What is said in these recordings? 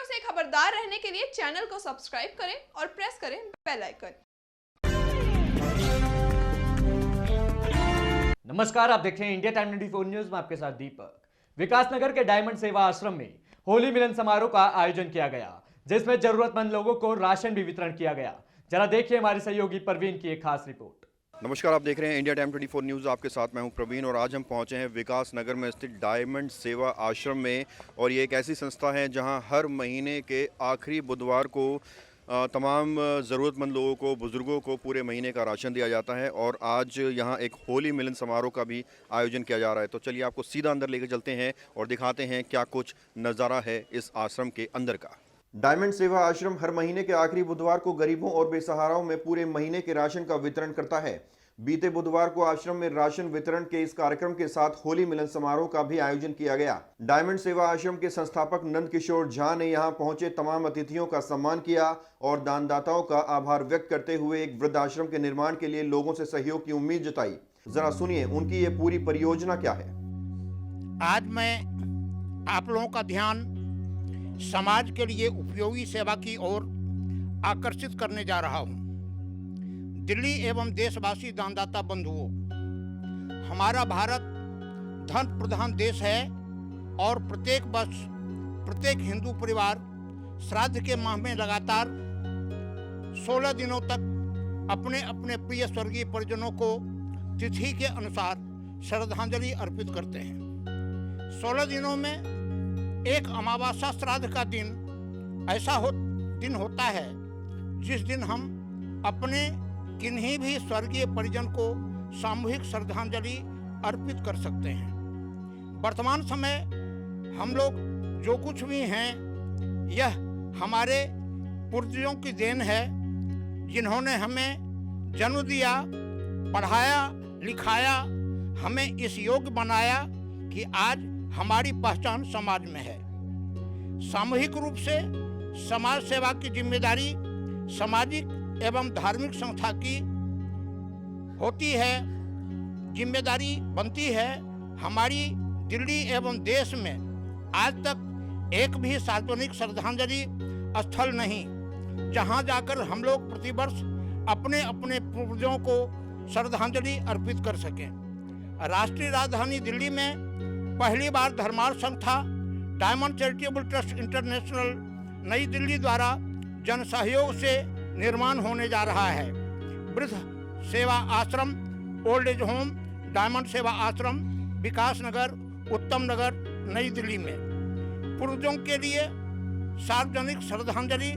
से खबरदार रहने के लिए चैनल को सब्सक्राइब करें और प्रेस करें बेल आइकन। नमस्कार, आप देख रहे हैं इंडिया टाइम 24 न्यूज में आपके साथ दीपक। विकासनगर के डायमंड सेवा आश्रम में होली मिलन समारोह का आयोजन किया गया, जिसमें जरूरतमंद लोगों को राशन भी वितरण किया गया। जरा देखिए हमारे सहयोगी प्रवीण की एक खास रिपोर्ट। नमस्कार, आप देख रहे हैं इंडिया टाइम 24 न्यूज़। आपके साथ मैं हूं प्रवीण और आज हम पहुंचे हैं विकास नगर में स्थित डायमंड सेवा आश्रम में। और ये एक ऐसी संस्था है जहां हर महीने के आखिरी बुधवार को तमाम ज़रूरतमंद लोगों को, बुज़ुर्गों को पूरे महीने का राशन दिया जाता है। और आज यहां एक होली मिलन समारोह का भी आयोजन किया जा रहा है। तो चलिए आपको सीधा अंदर लेकर चलते हैं और दिखाते हैं क्या कुछ नज़ारा है इस आश्रम के अंदर का। डायमंड सेवा आश्रम हर महीने के आखिरी बुधवार को गरीबों और बेसहाराओं में पूरे महीने के राशन का वितरण करता है। बीते बुधवार को आश्रम में राशन वितरण के इस कार्यक्रम के साथ होली मिलन समारोह का भी आयोजन किया गया। डायमंड सेवा आश्रम के संस्थापक नंद किशोर झा ने यहां पहुंचे तमाम अतिथियों का सम्मान किया और दानदाताओं का आभार व्यक्त करते हुए एक वृद्धाश्रम के निर्माण के लिए लोगों से सहयोग की उम्मीद जताई। जरा सुनिए उनकी ये पूरी परियोजना क्या है। आज मैं आप लोगों का ध्यान समाज के लिए उपयोगी सेवा की ओर आकर्षित करने जा रहा हूं। दिल्ली एवं देशवासी दानदाता बंधुओं, हमारा भारत धन प्रधान देश है और प्रत्येक वर्ष प्रत्येक हिंदू परिवार श्राद्ध के माह में लगातार 16 दिनों तक अपने अपने प्रिय स्वर्गीय परिजनों को तिथि के अनुसार श्रद्धांजलि अर्पित करते हैं। 16 दिनों में एक अमावस्या श्राद्ध का दिन ऐसा दिन होता है जिस दिन हम अपने किन्हीं भी स्वर्गीय परिजन को सामूहिक श्रद्धांजलि अर्पित कर सकते हैं। वर्तमान समय हम लोग जो कुछ भी हैं यह हमारे पूर्वजों की देन है, जिन्होंने हमें जन्म दिया, पढ़ाया लिखाया, हमें इस योग्य बनाया कि आज हमारी पहचान समाज में है। सामूहिक रूप से समाज सेवा की जिम्मेदारी सामाजिक एवं धार्मिक संस्था की होती है, जिम्मेदारी बनती है। हमारी दिल्ली एवं देश में आज तक एक भी सार्वजनिक श्रद्धांजलि स्थल नहीं जहां जाकर हम लोग प्रतिवर्ष अपने अपने पूर्वजों को श्रद्धांजलि अर्पित कर सकें। राष्ट्रीय राजधानी दिल्ली में पहली बार धर्मार्थ संस्था डायमंड चैरिटेबल ट्रस्ट इंटरनेशनल नई दिल्ली द्वारा जन सहयोग से निर्माण होने जा रहा है। वृद्ध सेवा आश्रम, ओल्ड एज होम, डायमंड सेवा आश्रम, विकास नगर, उत्तम नगर, नई दिल्ली में पूर्वजों के लिए सार्वजनिक श्रद्धांजलि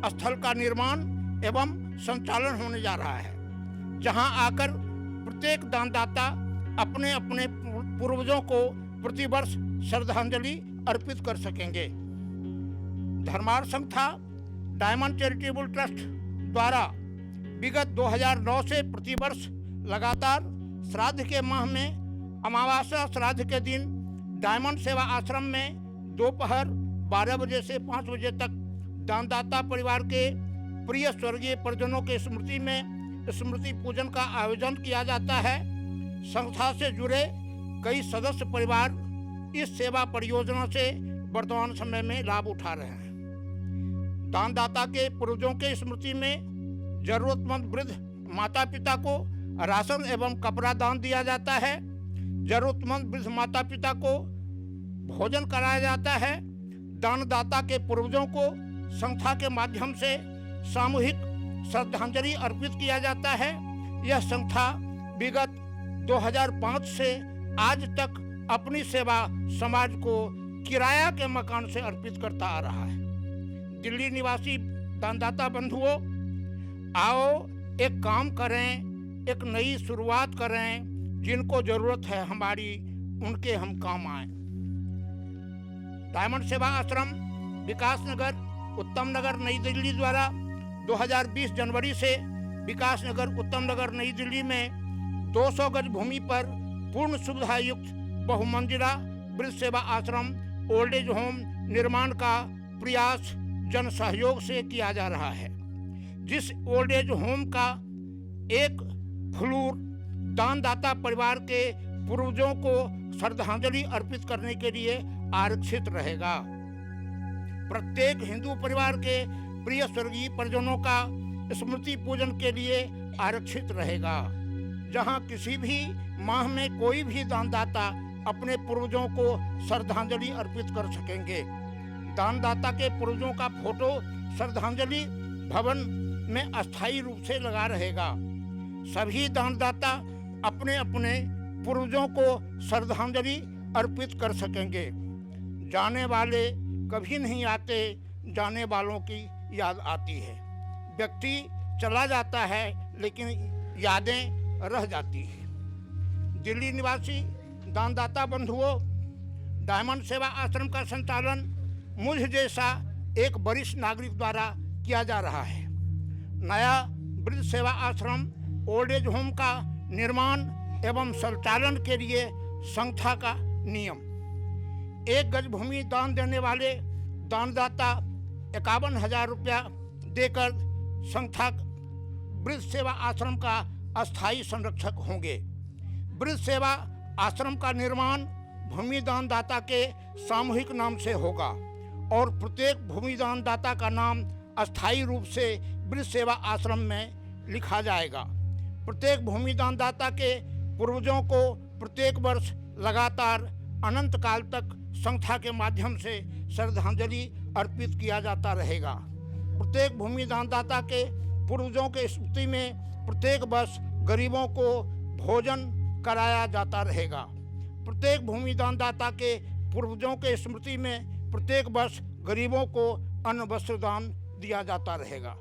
स्थल का निर्माण एवं संचालन होने जा रहा है, जहां आकर प्रत्येक दानदाता अपने अपने पूर्वजों को प्रतिवर्ष श्रद्धांजलि अर्पित कर सकेंगे। धर्मार्थ संस्था डायमंड चैरिटेबल ट्रस्ट द्वारा विगत 2009 से प्रतिवर्ष लगातार श्राद्ध के माह में अमावस्या श्राद्ध के दिन डायमंड सेवा आश्रम में दोपहर 12 बजे से 5 बजे तक दानदाता परिवार के प्रिय स्वर्गीय परिजनों के स्मृति में स्मृति पूजन का आयोजन किया जाता है। संस्था से जुड़े कई सदस्य परिवार इस सेवा परियोजना से वर्तमान समय में लाभ उठा रहे हैं। दानदाता के पूर्वजों के स्मृति में जरूरतमंद वृद्ध माता पिता को राशन एवं कपड़ा दान दिया जाता है। जरूरतमंद वृद्ध माता पिता को भोजन कराया जाता है। दानदाता के पूर्वजों को संस्था के माध्यम से सामूहिक श्रद्धांजलि अर्पित किया जाता है। यह संस्था विगत 2005 से आज तक अपनी सेवा समाज को किराया के मकान से अर्पित करता आ रहा है। दिल्ली निवासी दानदाता बंधुओं, आओ एक काम करें, एक नई शुरुआत करें। जिनको जरूरत है हमारी, उनके हम काम आए। डायमंड सेवा आश्रम, विकास नगर, उत्तम नगर, नई दिल्ली द्वारा 2020 जनवरी से विकास नगर, उत्तम नगर, नई दिल्ली में 200 गज भूमि पर पूर्ण सुविधा युक्त बहुमंजिला वृद्ध सेवा आश्रम, ओल्ड एज होम निर्माण का प्रयास जन सहयोग से किया जा रहा है। जिस ओल्ड एज होम का एक फ्लोर दानदाता परिवार के पूर्वजों को श्रद्धांजलि अर्पित करने के लिए आरक्षित रहेगा। प्रत्येक हिंदू परिवार के प्रिय स्वर्गीय परिजनों का स्मृति पूजन के लिए आरक्षित रहेगा, जहां किसी भी माह में कोई भी दानदाता अपने पूर्वजों को श्रद्धांजलि अर्पित कर सकेंगे। दानदाता के पूर्वजों का फोटो श्रद्धांजलि भवन में अस्थायी रूप से लगा रहेगा। सभी दानदाता अपने अपने पूर्वजों को श्रद्धांजलि अर्पित कर सकेंगे। जाने वाले कभी नहीं आते, जाने वालों की याद आती है। व्यक्ति चला जाता है लेकिन यादें रह जाती हैं। दिल्ली निवासी दानदाता बंधुओं, डायमंड सेवा आश्रम का संचालन मुझ जैसा एक वरिष्ठ नागरिक द्वारा किया जा रहा है। नया वृद्ध सेवा आश्रम ओल्ड एज होम का निर्माण एवं संचालन के लिए संस्था का नियम। 1 गज भूमि दान देने वाले दानदाता 51,000 रुपया देकर संस्था वृद्ध सेवा आश्रम का अस्थायी संरक्षक होंगे। वृद्ध सेवा आश्रम का निर्माण भूमि दानदाता के सामूहिक नाम से होगा और प्रत्येक भूमि दानदाता का नाम अस्थायी रूप से वृद्ध सेवा आश्रम में लिखा जाएगा। प्रत्येक भूमि दानदाता के पूर्वजों को प्रत्येक वर्ष लगातार अनंत काल तक संस्था के माध्यम से श्रद्धांजलि अर्पित किया जाता रहेगा। प्रत्येक भूमि दानदाता के पूर्वजों के स्मृति में प्रत्येक वर्ष गरीबों को भोजन कराया जाता रहेगा। प्रत्येक भूमि दानदाता के पूर्वजों के स्मृति में प्रत्येक वर्ष गरीबों को अन्न वस्त्र दान दिया जाता रहेगा।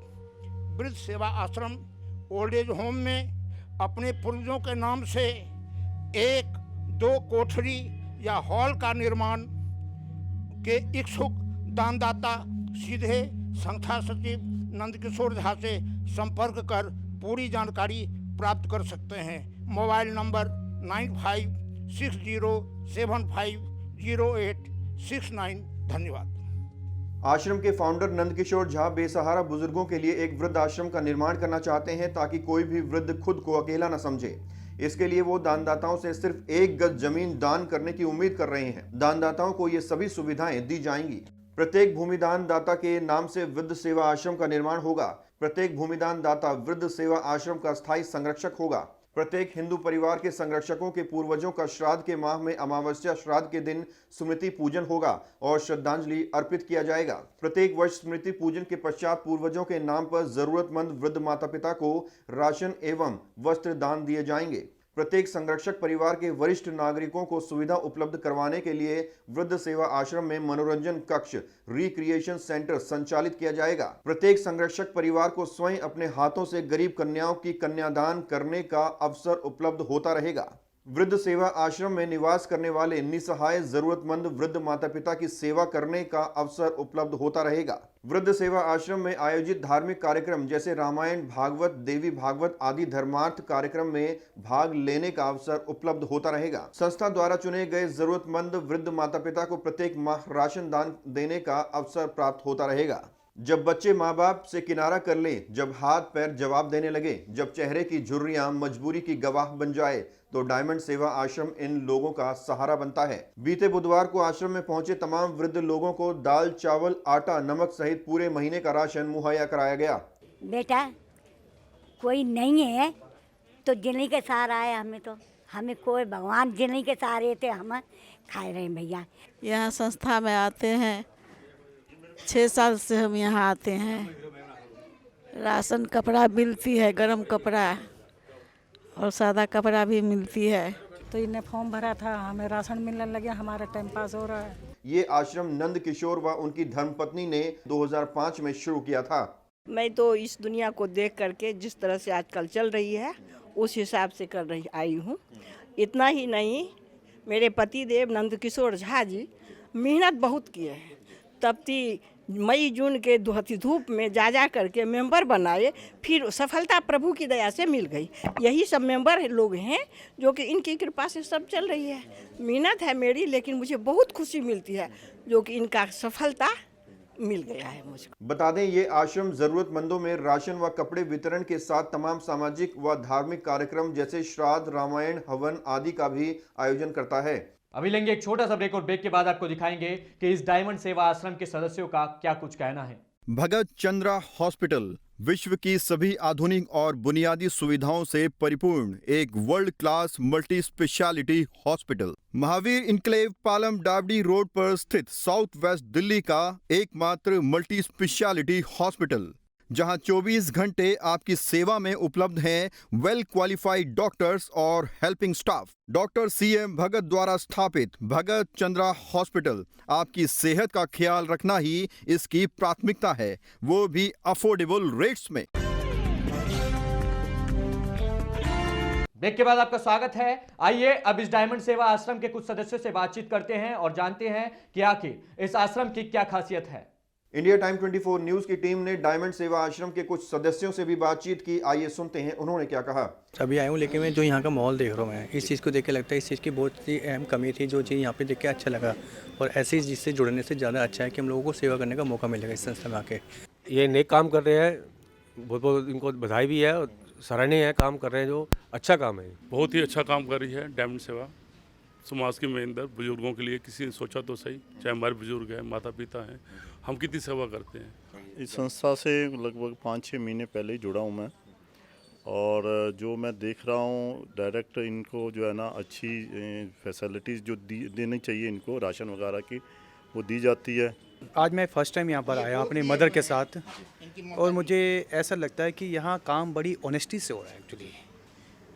वृद्ध सेवा आश्रम ओल्ड एज होम में अपने पूर्वजों के नाम से 1-2 कोठरी या हॉल का निर्माण के इच्छुक दानदाता सीधे संस्था सचिव नंदकिशोर झा से संपर्क कर पूरी जानकारी प्राप्त कर सकते हैं। Mobile number 9560750869। धन्यवाद। आश्रम के फाउंडर नंदकिशोर झा बेसहारा बुजुर्गों के लिए एक वृद्ध आश्रम का निर्माण करना चाहते हैं ताकि कोई भी वृद्ध खुद को अकेला न समझे। इसके लिए वो दानदाताओं से सिर्फ 1 गज जमीन दान करने की उम्मीद कर रहे हैं। दानदाताओं को ये सभी सुविधाएं दी जाएंगी। प्रत्येक भूमिदान दाता के नाम से वृद्ध सेवा आश्रम का निर्माण होगा। प्रत्येक भूमिदान दाता वृद्ध सेवा आश्रम का स्थायी संरक्षक होगा। प्रत्येक हिंदू परिवार के संरक्षकों के पूर्वजों का श्राद्ध के माह में अमावस्या श्राद्ध के दिन स्मृति पूजन होगा और श्रद्धांजलि अर्पित किया जाएगा। प्रत्येक वर्ष स्मृति पूजन के पश्चात पूर्वजों के नाम पर जरूरतमंद वृद्ध माता पिता को राशन एवं वस्त्र दान दिए जाएंगे। प्रत्येक संरक्षक परिवार के वरिष्ठ नागरिकों को सुविधा उपलब्ध करवाने के लिए वृद्ध सेवा आश्रम में मनोरंजन कक्ष रिक्रिएशन सेंटर संचालित किया जाएगा। प्रत्येक संरक्षक परिवार को स्वयं अपने हाथों से गरीब कन्याओं की कन्यादान करने का अवसर उपलब्ध होता रहेगा। वृद्ध सेवा आश्रम में निवास करने वाले निसहाय जरूरतमंद वृद्ध माता पिता की सेवा करने का अवसर उपलब्ध होता रहेगा। वृद्ध सेवा आश्रम में आयोजित धार्मिक कार्यक्रम जैसे रामायण, भागवत, देवी भागवत आदि धर्मार्थ कार्यक्रम में भाग लेने का अवसर उपलब्ध होता रहेगा। संस्था द्वारा चुने गए जरूरतमंद वृद्ध माता पिता को प्रत्येक माह राशन दान देने का अवसर प्राप्त होता रहेगा। जब बच्चे माँ बाप से किनारा कर लें, जब हाथ पैर जवाब देने लगे, जब चेहरे की झुर्रियां मजबूरी की गवाह बन जाए, तो डायमंड सेवा आश्रम इन लोगों का सहारा बनता है। बीते बुधवार को आश्रम में पहुंचे तमाम वृद्ध लोगों को दाल, चावल, आटा, नमक सहित पूरे महीने का राशन मुहैया कराया गया। बेटा कोई नहीं है तो जिंदगी के सहारा है। हमें कोई भगवान जिंदगी के सहारे थे, हम खाए रहे भैया। यहाँ संस्था में आते हैं, 6 साल से हम यहाँ आते हैं। राशन कपड़ा मिलती है, गरम कपड़ा और सादा कपड़ा भी मिलती है। तो इन्हें फॉर्म भरा था, हमें राशन मिलने लगे, हमारा टाइम पास हो रहा है। ये आश्रम नंद किशोर व उनकी धर्मपत्नी ने 2005 में शुरू किया था। मैं तो इस दुनिया को देख करके जिस तरह से आजकल चल रही है उस हिसाब से कर रही आई हूँ। इतना ही नहीं, मेरे पति देव नंद किशोर झा जी मेहनत बहुत किए हैं। तपती मई जून के धूप में जा करके मेंबर बनाए, फिर सफलता प्रभु की दया से मिल गई। यही सब मेंबर लोग हैं जो कि इनकी कृपा से सब चल रही है। मेहनत है मेरी, लेकिन मुझे बहुत खुशी मिलती है जो कि इनका सफलता मिल गया है मुझको। बता दें, ये आश्रम जरूरतमंदों में राशन व कपड़े वितरण के साथ तमाम सामाजिक व धार्मिक कार्यक्रम जैसे श्राद्ध, रामायण, हवन आदि का भी आयोजन करता है। अभी लेंगे एक छोटा सा ब्रेक और ब्रेक के बाद आपको दिखाएंगे कि इस डायमंड सेवा आश्रम के सदस्यों का क्या कुछ कहना है। भगत चंद्रा हॉस्पिटल विश्व की सभी आधुनिक और बुनियादी सुविधाओं से परिपूर्ण एक world class multi speciality hospital Mahavir enclave Palam Dabri road पर स्थित साउथ वेस्ट दिल्ली का एकमात्र मल्टी स्पेशलिटी हॉस्पिटल, जहां 24 घंटे आपकी सेवा में उपलब्ध हैं वेल क्वालिफाइड डॉक्टर्स और हेल्पिंग स्टाफ। डॉक्टर CM भगत द्वारा स्थापित भगत चंद्रा हॉस्पिटल आपकी सेहत का ख्याल रखना ही इसकी प्राथमिकता है, वो भी अफोर्डेबल रेट्स में। ब्रेक के बाद आपका स्वागत है। आइए अब इस डायमंड सेवा आश्रम के कुछ सदस्यों से बातचीत करते हैं और जानते हैं कि आखिर इस आश्रम की क्या खासियत है। इंडिया टाइम 24 न्यूज की टीम ने डायमंड सेवा आश्रम के कुछ सदस्यों से भी बातचीत की। आइए सुनते हैं उन्होंने क्या कहा। अभी आया हूँ, लेकिन मैं जो यहाँ का माहौल देख रहा हूँ, मैं इस चीज़ को देख के लगता है इस चीज़ की बहुत ही अहम कमी थी, जो चीज़ यहाँ पे देख के अच्छा लगा। और ऐसे ही जिससे जुड़ने से ज़्यादा अच्छा है कि हम लोगों को सेवा करने का मौका मिलेगा इस संस्था में आके। ये नेक काम कर रहे हैं, बहुत बहुत इनको बधाई भी है और सराहनीय है काम कर रहे हैं, जो अच्छा काम है। बहुत ही अच्छा काम कर रही है डायमंड सेवा समाज के में अंदर बुजुर्गों के लिए। किसी ने सोचा तो सही, चाहे हमारे बुजुर्ग हैं, माता पिता हैं, हम कितनी सेवा करते हैं। इस संस्था से लगभग 5-6 महीने पहले ही जुड़ा हूँ मैं, और जो मैं देख रहा हूँ डायरेक्ट इनको जो है ना अच्छी फैसिलिटीज़ जो देनी चाहिए इनको, राशन वगैरह की, वो दी जाती है। आज मैं फ़र्स्ट टाइम यहाँ पर आया अपनी मदर के साथ, और मुझे ऐसा लगता है कि यहाँ काम बड़ी ऑनेस्टी से हो रहा है। एक्चुअली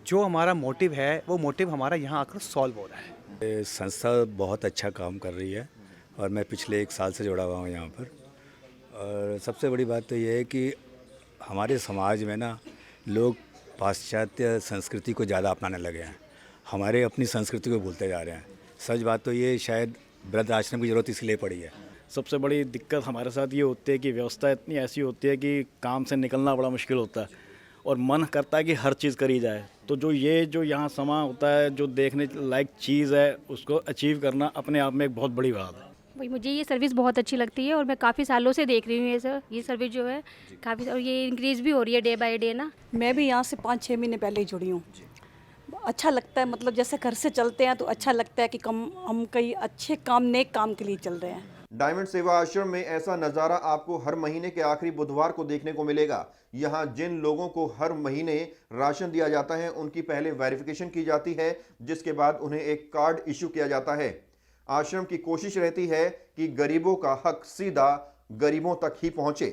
जो हमारा मोटिव है वो मोटिव हमारा यहाँ आकर सॉल्व हो रहा है। संस्था बहुत अच्छा काम कर रही है और मैं पिछले 1 साल से जुड़ा हुआ हूँ यहाँ पर। और सबसे बड़ी बात तो ये है कि हमारे समाज में ना लोग पाश्चात्य संस्कृति को ज़्यादा अपनाने लगे हैं, हमारे अपनी संस्कृति को भूलते जा रहे हैं। सच बात तो ये शायद वृद्ध आश्रम की ज़रूरत इसलिए पड़ी है। सबसे बड़ी दिक्कत हमारे साथ ये होती है कि व्यवस्था इतनी ऐसी होती है कि काम से निकलना बड़ा मुश्किल होता है और मन करता है कि हर चीज़ करी जाए। तो जो यहाँ समा होता है, जो देखने लायक चीज़ है, उसको अचीव करना अपने आप में एक बहुत बड़ी बात है। भाई मुझे ये सर्विस बहुत अच्छी लगती है और मैं काफ़ी सालों से देख रही हूँ ये सर्विस जो है काफ़ी, और ये इंक्रीज़ भी हो रही है डे बाय डे ना। मैं भी यहाँ से 5-6 महीने पहले ही जुड़ी हूँ। अच्छा लगता है, मतलब जैसे घर से चलते हैं तो अच्छा लगता है कि हम कई अच्छे काम, नेक काम के लिए चल रहे हैं। डायमंड सेवा आश्रम में ऐसा नज़ारा आपको हर महीने के आखिरी बुधवार को देखने को मिलेगा। यहाँ जिन लोगों को हर महीने राशन दिया जाता है उनकी पहले वेरिफिकेशन की जाती है, जिसके बाद उन्हें एक कार्ड इशू किया जाता है। आश्रम की कोशिश रहती है कि गरीबों का हक सीधा गरीबों तक ही पहुंचे।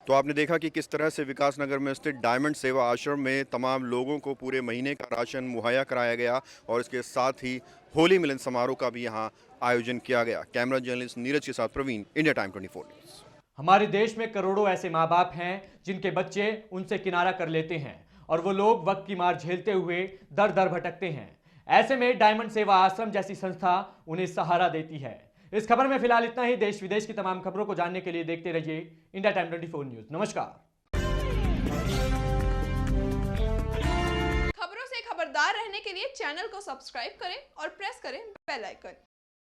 तो आपने देखा कि किस तरह से विकास नगर में स्थित डायमंड सेवा आश्रम में तमाम लोगों को पूरे महीने का राशन मुहैया कराया गया और इसके साथ ही होली मिलन समारोह का भी यहाँ आयोजन किया गया। कैमरा जर्नलिस्ट नीरज के साथ प्रवीण, इंडिया टाइम 24 न्यूज़। हमारे देश में करोड़ों ऐसे माँ बाप हैं जिनके बच्चे उनसे किनारा कर लेते हैं और वो लोग वक्त की मार झेलते हुए दर दर भटकते हैं। ऐसे में डायमंड सेवा आश्रम जैसी संस्था उन्हें सहारा देती है। इस खबर में फिलहाल इतना ही। देश विदेश की तमाम खबरों को जानने के लिए देखते रहिए इंडिया टाइम 24 न्यूज़। नमस्कार। खबरों से खबरदार रहने के लिए चैनल को सब्सक्राइब करें और प्रेस करें बेल आइकन।